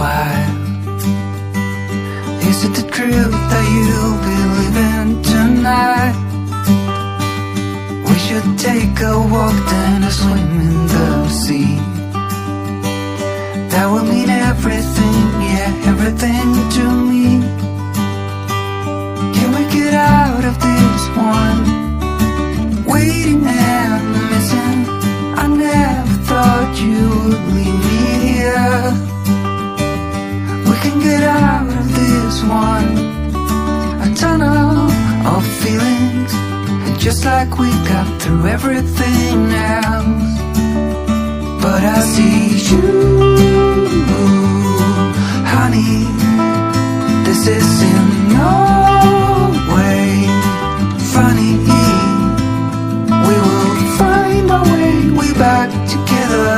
while. Is it the truth that you'll be living tonight? We should take a walk, then a swim in the sea. That will mean everything, yeah, everything to me. Can we get out of this one? Waiting and missing. I never thought you would leave me here. We can get out of this one. A tunnel of feelings, just like we got through everything else. But I see you, honey. This is in no way funny. We will find our way back together.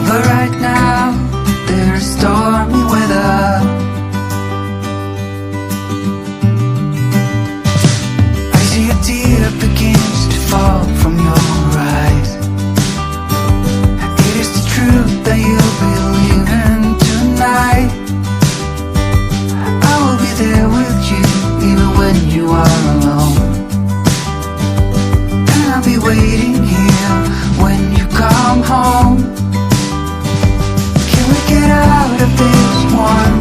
But right now there's stormy weather. I see a tear begins to fall from your eyes. It is the truth that you believe in tonight. I will be there with you even when you are alone. And I'll be waiting here when you come home. Can we get out of this one?